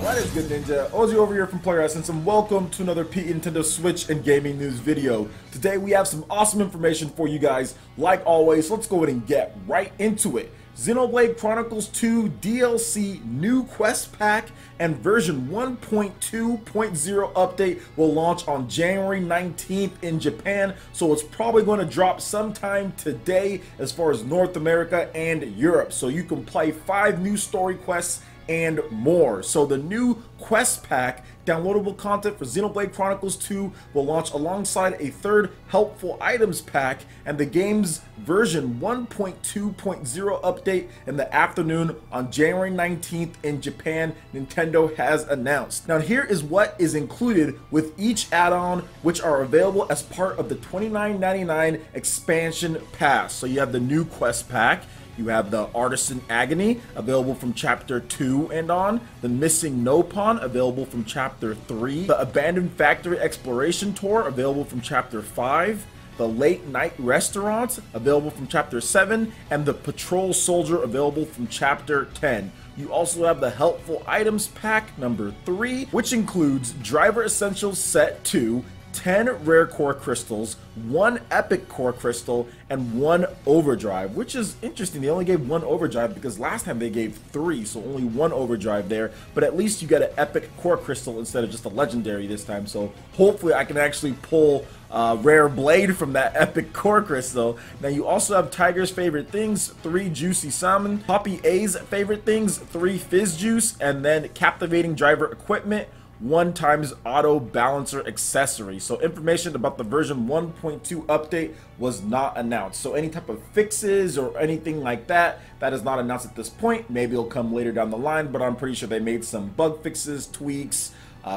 What is good, Ninja? Ozzy over here from Player Essence, and welcome to another Nintendo Switch and gaming news video. Today we have some awesome information for you guys. Like always, let's go ahead and get right into it. Xenoblade Chronicles 2 DLC new quest pack and version 1.2.0 update will launch on January 19th in Japan, so it's probably going to drop sometime today as far as North America and Europe. So you can play 5 new story quests and more. So the new quest pack downloadable content for Xenoblade Chronicles 2 will launch alongside a third helpful items pack and the game's version 1.2.0 update in the afternoon on January 19th in Japan, Nintendo has announced. Now here is what is included with each add-on, which are available as part of the $29.99 expansion pass. So you have the new quest pack. You have the Artisan Agony, available from Chapter 2 and on. The Missing Nopon, available from Chapter 3. The Abandoned Factory Exploration Tour, available from Chapter 5. The Late Night Restaurant, available from Chapter 7. And the Patrol Soldier, available from Chapter 10. You also have the Helpful Items Pack number 3, which includes Driver Essentials Set 2, 10 rare core crystals, 1 epic core crystal, and 1 overdrive, which is interesting. They only gave 1 overdrive because last time they gave 3, so only 1 overdrive there, but at least you get an epic core crystal instead of just a legendary this time, so hopefully I can actually pull rare blade from that epic core crystal. Now you also have Tiger's favorite things, 3 juicy salmon, Poppy A's favorite things, 3 fizz juice, and then captivating driver equipment, 1 times auto balancer accessory. So information about the version 1.2 update was not announced. So any type of fixes or anything like that, that is not announced at this point. Maybe it'll come later down the line, but I'm pretty sure they made some bug fixes, tweaks,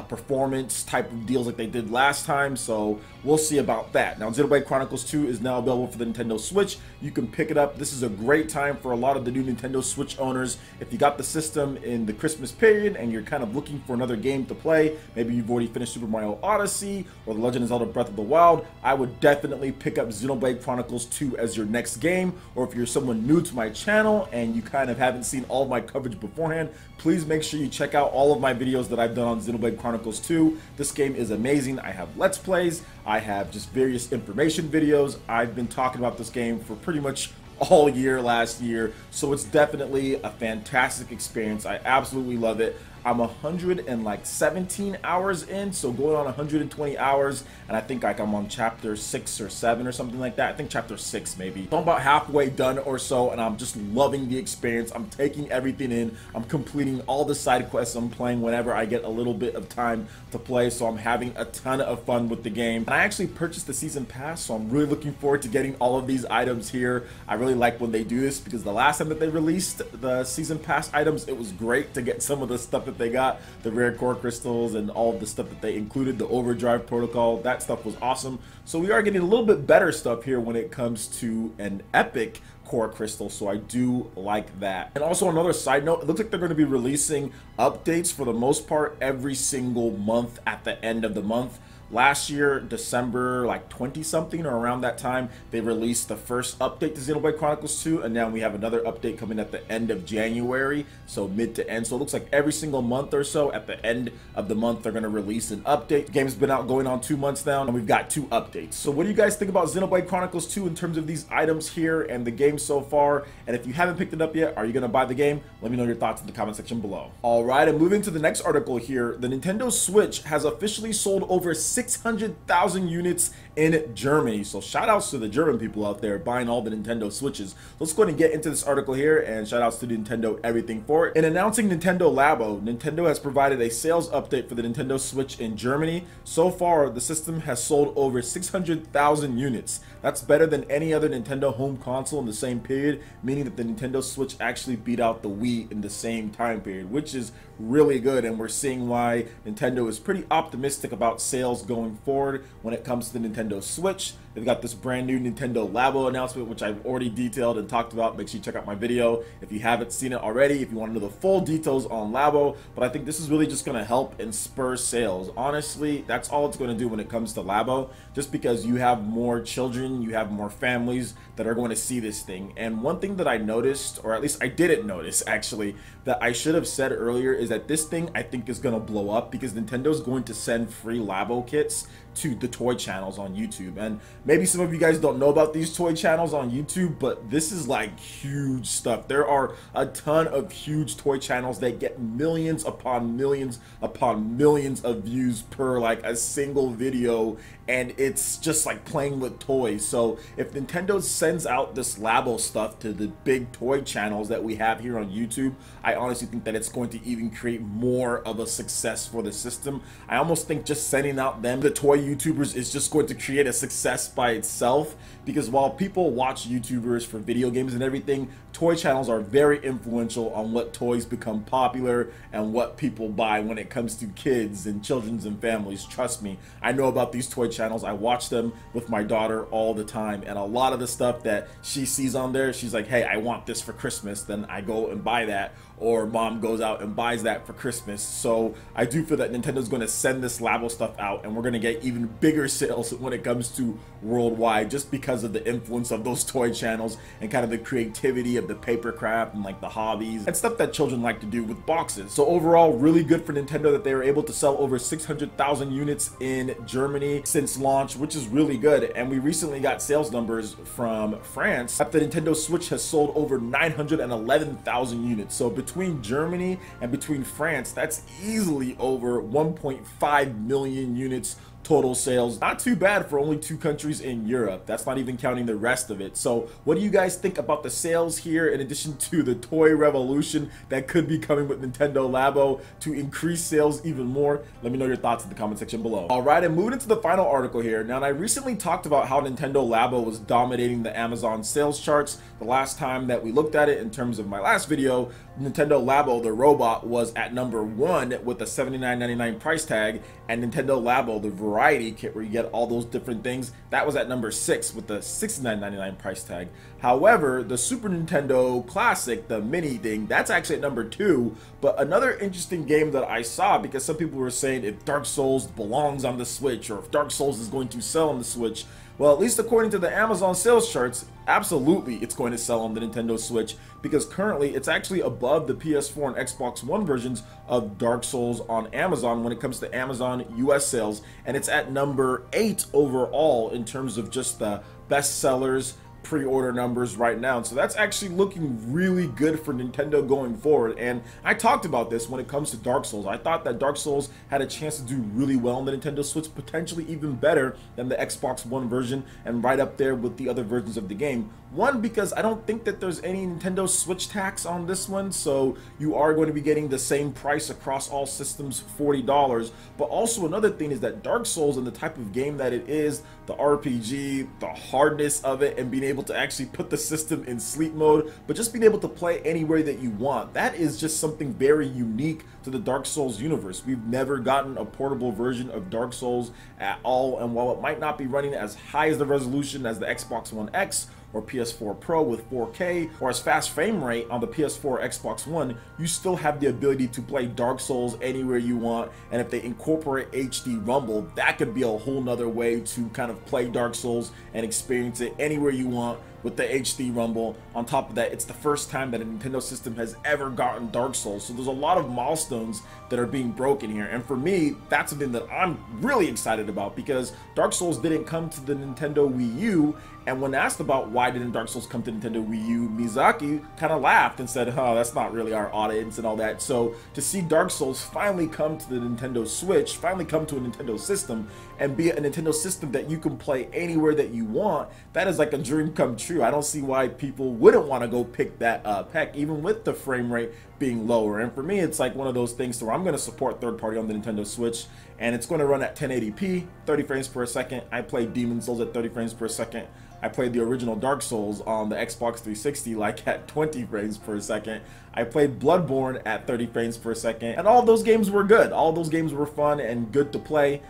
performance type of deals like they did last time, so we'll see about that. Now Xenoblade Chronicles 2 is now available for the Nintendo Switch. You can pick it up. This is a great time for a lot of the new Nintendo Switch owners. If you got the system in the Christmas period and you're kind of looking for another game to play, maybe you've already finished Super Mario Odyssey or The Legend of Zelda Breath of the Wild, I would definitely pick up Xenoblade Chronicles 2 as your next game. Or if you're someone new to my channel and you kind of haven't seen all of my coverage beforehand, please make sure you check out all of my videos that I've done on Xenoblade Chronicles 2. This game is amazing. I have Let's Plays, I have just various information videos. I've been talking about this game for pretty much all year last year, so it's definitely a fantastic experience. I absolutely love it. I'm 117 hours in, so going on 120 hours, and I think like I'm on chapter 6 or 7 or something like that. I think chapter 6 maybe. So I'm about halfway done or so, and I'm just loving the experience. I'm taking everything in. I'm completing all the side quests. I'm playing whenever I get a little bit of time to play, so I'm having a ton of fun with the game. And I actually purchased the season pass, so I'm really looking forward to getting all of these items here. I really like when they do this because the last time that they released the season pass items, it was great to get some of the stuff that they got, the rare core crystals and all of the stuff that they included, the overdrive protocol. That stuff was awesome. So we are getting a little bit better stuff here when it comes to an epic core crystal, so I do like that. And also another side note, it looks like they're going to be releasing updates for the most part every single month at the end of the month. Last year, December like 20 something or around that time, they released the first update to Xenoblade Chronicles 2, and now we have another update coming at the end of January, so mid to end. So it looks like every single month or so at the end of the month they're going to release an update. The game's been out going on 2 months now, and we've got 2 updates. So what do you guys think about Xenoblade Chronicles 2 in terms of these items here and the game so far? And if you haven't picked it up yet, are you going to buy the game? Let me know your thoughts in the comment section below. Alright, and moving to the next article here, the Nintendo Switch has officially sold over 600,000 units in Germany. So shout outs to the German people out there buying all the Nintendo Switches. Let's go ahead and get into this article here, and shout outs to Nintendo everything for it. In announcing Nintendo Labo, Nintendo has provided a sales update for the Nintendo Switch in Germany. So far, the system has sold over 600,000 units. That's better than any other Nintendo home console in the same period, meaning that the Nintendo Switch actually beat out the Wii in the same time period, which is really good, and we're seeing why Nintendo is pretty optimistic about sales going forward when it comes to the Nintendo Switch. They've got this brand new Nintendo Labo announcement, which I've already detailed and talked about. Make sure you check out my video if you haven't seen it already, if you want to know the full details on Labo. But I think this is really just going to help and spur sales. Honestly, that's all it's going to do when it comes to Labo, just because you have more children, you have more families that are going to see this thing. And one thing that I noticed, or at least I didn't notice actually, that I should have said earlier, is that this thing I think is going to blow up because Nintendo's going to send free Labo kits to the toy channels on YouTube. And maybe some of you guys don't know about these toy channels on YouTube, but this is like huge stuff. There are a ton of huge toy channels that get millions upon millions upon millions of views per like a single video, and it's just like playing with toys. So if Nintendo sends out this Labo stuff to the big toy channels that we have here on YouTube, I honestly think that it's going to even create more of a success for the system. I almost think just sending out them, the toy YouTubers, is just going to create a success by itself, because while people watch YouTubers for video games and everything, toy channels are very influential on what toys become popular and what people buy when it comes to kids and children's and families. Trust me, I know about these toy channels. I watch them with my daughter all the time, and a lot of the stuff that she sees on there, she's like, hey, I want this for Christmas, then I go and buy that, or mom goes out and buys that for Christmas. So I do feel that Nintendo's going to send this Labo stuff out, and we're going to get even bigger sales when it comes to worldwide, just because of the influence of those toy channels and kind of the creativity of the paper craft and like the hobbies and stuff that children like to do with boxes. So overall, really good for Nintendo that they were able to sell over 600,000 units in Germany since launch, which is really good. And we recently got sales numbers from France that the Nintendo Switch has sold over 911,000 units. So between Germany and between France, that's easily over 1.5 million units total sales. Not too bad for only 2 countries in Europe. That's not even counting the rest of it. So what do you guys think about the sales here, in addition to the toy revolution that could be coming with Nintendo Labo to increase sales even more? Let me know your thoughts in the comment section below. Alright, and moving into the final article here. Now, I recently talked about how Nintendo Labo was dominating the Amazon sales charts the last time that we looked at it. In terms of my last video, Nintendo Labo, the robot, was at number 1 with a $79.99 price tag, and Nintendo Labo, the variety kit where you get all those different things, that was at number 6 with the $69.99 price tag. However, the Super Nintendo Classic, the mini thing, that's actually at number 2. But another interesting game that I saw, because some people were saying if Dark Souls belongs on the Switch, or if Dark Souls is going to sell on the Switch, well, at least according to the Amazon sales charts, absolutely it's going to sell on the Nintendo Switch, because currently it's actually above the PS4 and Xbox One versions of Dark Souls on Amazon when it comes to Amazon US sales, and it's at number 8 overall in terms of just the best sellers pre-order numbers right now. So that's actually looking really good for Nintendo going forward. And I talked about this when it comes to Dark Souls. I thought that Dark Souls had a chance to do really well on the Nintendo Switch, potentially even better than the Xbox One version, and right up there with the other versions of the game. One, because I don't think that there's any Nintendo Switch tax on this one, so you are going to be getting the same price across all systems, $40. But also another thing is that Dark Souls, and the type of game that it is, the RPG, the hardness of it, and being able to actually put the system in sleep mode, but just being able to play anywhere that you want, that is just something very unique to the Dark Souls universe. We've never gotten a portable version of Dark Souls at all, and while it might not be running as high as the resolution as the Xbox One X or PS4 Pro with 4K, or as fast frame rate on the PS4 or Xbox One, you still have the ability to play Dark Souls anywhere you want. And if they incorporate HD Rumble, that could be a whole nother way to kind of play Dark Souls and experience it anywhere you want with the HD Rumble. On top of that, it's the first time that a Nintendo system has ever gotten Dark Souls, so there's a lot of milestones that are being broken here. And for me, that's something that I'm really excited about, because Dark Souls didn't come to the Nintendo Wii U, and when asked about why didn't Dark Souls come to Nintendo Wii U, Miyazaki kind of laughed and said, oh, that's not really our audience and all that. So to see Dark Souls finally come to the Nintendo Switch, finally come to a Nintendo system, and be a Nintendo system that you can play anywhere that you want, that is like a dream come true. I don't see why people wouldn't want to go pick that up, heck, even with the frame rate being lower. And for me, it's like one of those things where I'm going to support third party on the Nintendo Switch, and it's going to run at 1080p, 30 frames per second. I played Demon's Souls at 30 frames per second. I played the original Dark Souls on the Xbox 360 like at 20 frames per second. I played Bloodborne at 30 frames per second, and all those games were good. All those games were fun and good to play.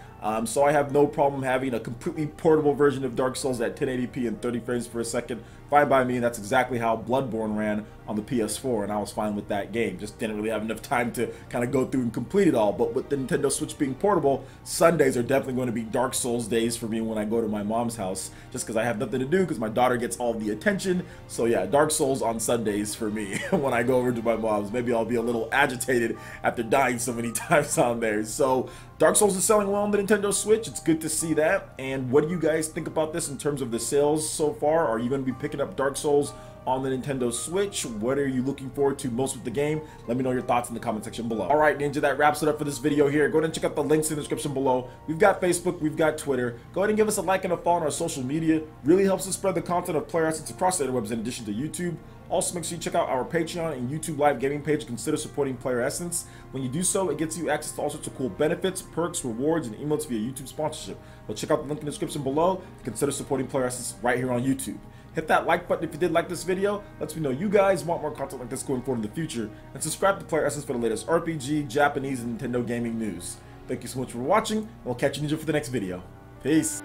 So I have no problem having a completely portable version of Dark Souls at 1080p and 30 frames per second. Fine by me, and that's exactly how Bloodborne ran on the PS4, and I was fine with that game. Just didn't really have enough time to kind of go through and complete it all. But with the Nintendo Switch being portable, Sundays are definitely going to be Dark Souls days for me when I go to my mom's house, just because I have nothing to do because my daughter gets all the attention. So yeah, Dark Souls on Sundays for me when I go over to my mom's. Maybe I'll be a little agitated after dying so many times on there. So Dark Souls is selling well on the Nintendo Switch. It's good to see that. And what do you guys think about this in terms of the sales so far? Are you going to be picking up Dark Souls on the Nintendo Switch? What are you looking forward to most with the game? Let me know your thoughts in the comment section below. Alright, Ninja, that wraps it up for this video here. Go ahead and check out the links in the description below. We've got Facebook, we've got Twitter. Go ahead and give us a like and a follow on our social media. Really helps us spread the content of Player Essence across the interwebs in addition to YouTube. Also, make sure you check out our Patreon and YouTube live gaming page. Consider supporting Player Essence. When you do so, it gets you access to all sorts of cool benefits, perks, rewards, and emotes via YouTube sponsorship. But check out the link in the description below. Consider supporting Player Essence right here on YouTube. Hit that like button if you did like this video. Lets me know you guys want more content like this going forward in the future. And subscribe to Player Essence for the latest RPG, Japanese, and Nintendo gaming news. Thank you so much for watching. We'll catch you, Ninja, for the next video. Peace.